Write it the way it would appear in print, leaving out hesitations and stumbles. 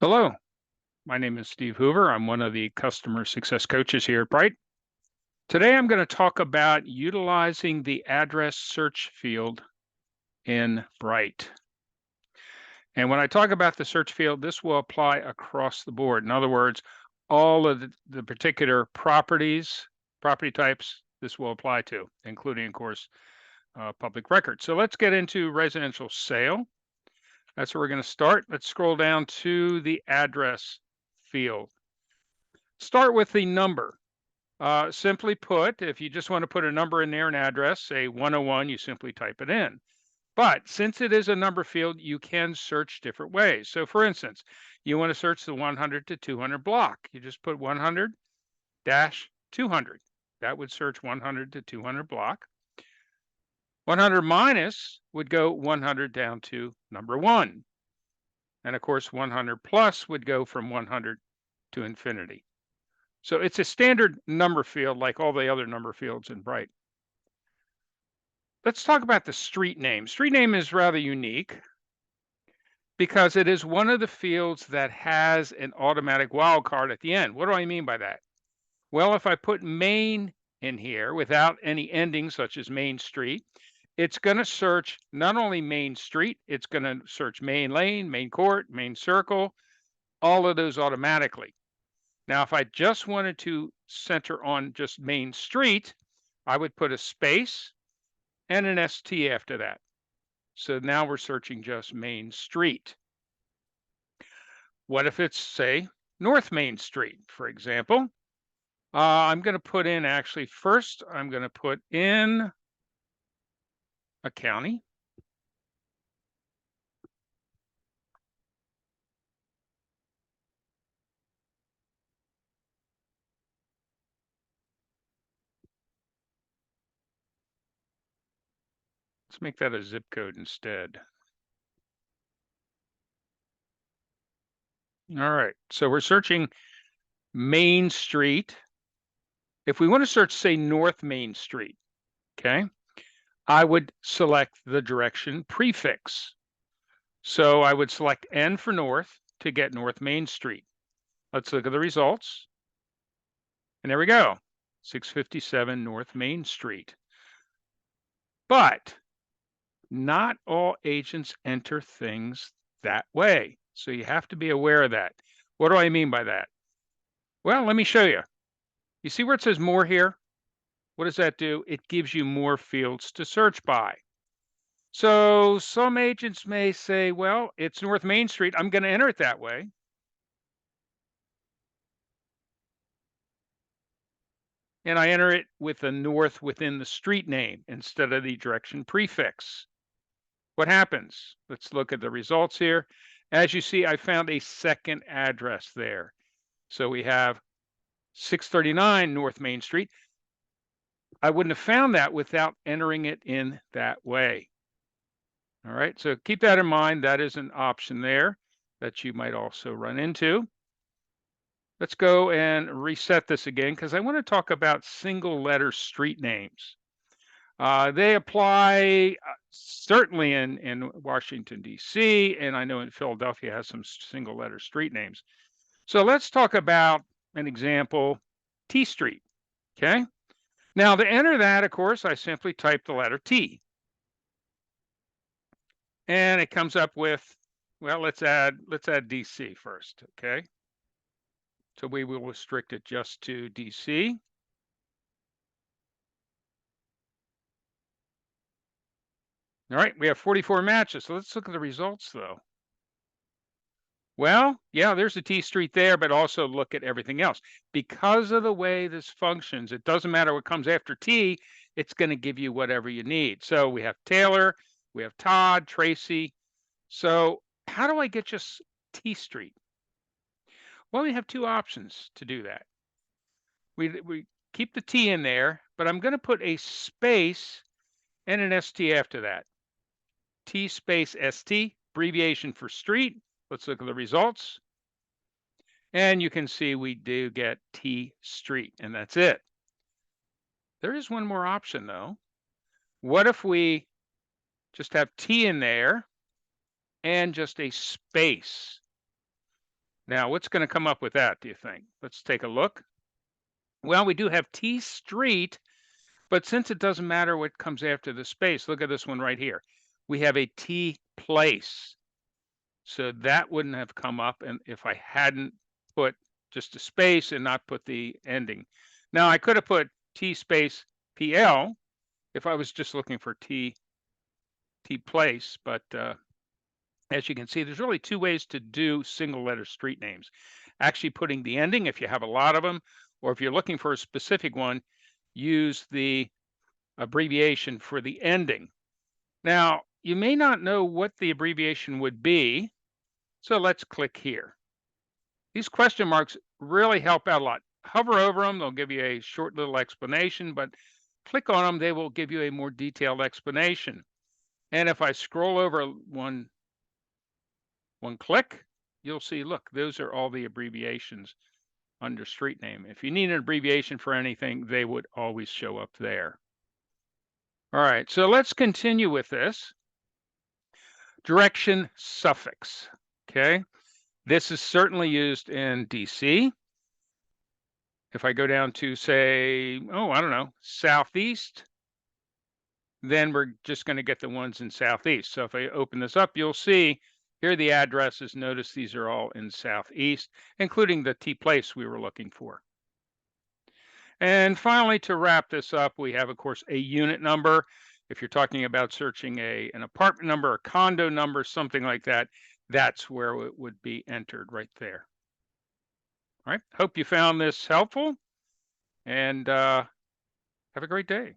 Hello, my name is Steve Hoover. I'm one of the customer success coaches here at Bright. Today I'm going to talk about utilizing the address search field in Bright. And when I talk about the search field, this will apply across the board. In other words, all of the particular property types, this will apply to, including, of course, public records. So let's get into residential sale. That's where we're going to start. Let's scroll down to the address field. Start with the number. Simply put, if you just want to put a number in there, an address, say 101, you simply type it in. But since it is a number field, you can search different ways. So for instance, you want to search the 100 to 200 block. You just put 100 dash 200. That would search 100 to 200 block. 100 minus would go 100 down to number 1. And of course, 100 plus would go from 100 to infinity. So it's a standard number field like all the other number fields in Bright. Let's talk about the street name. Street name is rather unique because it is one of the fields that has an automatic wildcard at the end. What do I mean by that? Well, if I put Main in here without any ending such as Main Street, it's going to search not only Main Street, it's going to search Main Lane, Main Court, Main Circle, all of those automatically. Now, if I just wanted to center on just Main Street, I would put a space and an ST after that. So now we're searching just Main Street. What if it's, say, North Main Street, for example? I'm going to put in, actually, first, I'm going to put in a county. Let's make that a zip code instead. All right, so we're searching Main Street. If we want to search, say, North Main Street, okay, I would select the direction prefix. So I would select N for North to get North Main Street. Let's look at the results. And there we go, 657 North Main Street. But not all agents enter things that way. So you have to be aware of that. What do I mean by that? Well, let me show you. You see where it says more here? What does that do? It gives you more fields to search by. So some agents may say, well, it's North Main Street. I'm going to enter it that way. And I enter it with a north within the street name instead of the direction prefix. What happens? Let's look at the results here. As you see, I found a second address there. So we have 639 North Main Street. I wouldn't have found that without entering it in that way. All right, so keep that in mind. That is an option there that you might also run into. Let's go and reset this again because I want to talk about single letter street names. They apply certainly in Washington, D.C., and I know in Philadelphia has some single letter street names. So let's talk about an example, T Street, okay? Now to enter that, of course, I simply type the letter T. And it comes up with, well, let's add D.C. first, okay? So we will restrict it just to D.C. All right, we have 44 matches. So let's look at the results though. Well, yeah, there's a T Street there, but also look at everything else. Because of the way this functions, it doesn't matter what comes after T, it's going to give you whatever you need. So we have Taylor, we have Todd, Tracy. So how do I get just T Street? Well, we have two options to do that. We keep the T in there, but I'm going to put a space and an ST after that. T space ST, abbreviation for street. Let's look at the results. And you can see we do get T Street, and that's it. There is one more option though. What if we just have T in there and just a space? Now, what's going to come up with that, do you think? Let's take a look. Well, we do have T Street, but since it doesn't matter what comes after the space, look at this one right here. We have a T Place. So that wouldn't have come up and if I hadn't put just a space and not put the ending. Now I could have put T space PL if I was just looking for T Place, but as you can see, there's really two ways to do single letter street names. Actually putting the ending if you have a lot of them, or if you're looking for a specific one, use the abbreviation for the ending. Now, you may not know what the abbreviation would be, so let's click here. These question marks really help out a lot. Hover over them, they'll give you a short little explanation, but click on them, they will give you a more detailed explanation. And if I scroll over one click, you'll see, look, those are all the abbreviations under street name. If you need an abbreviation for anything, they would always show up there. All right, so let's continue with this. Direction suffix, okay? This is certainly used in DC. If I go down to say, oh, I don't know, Southeast, then we're just going to get the ones in Southeast. So if I open this up, you'll see here are the addresses. Notice these are all in Southeast, including the T Place we were looking for. And finally, to wrap this up, we have, of course, a unit number. If you're talking about searching an apartment number, a condo number, something like that, that's where it would be entered right there. All right. Hope you found this helpful and have a great day.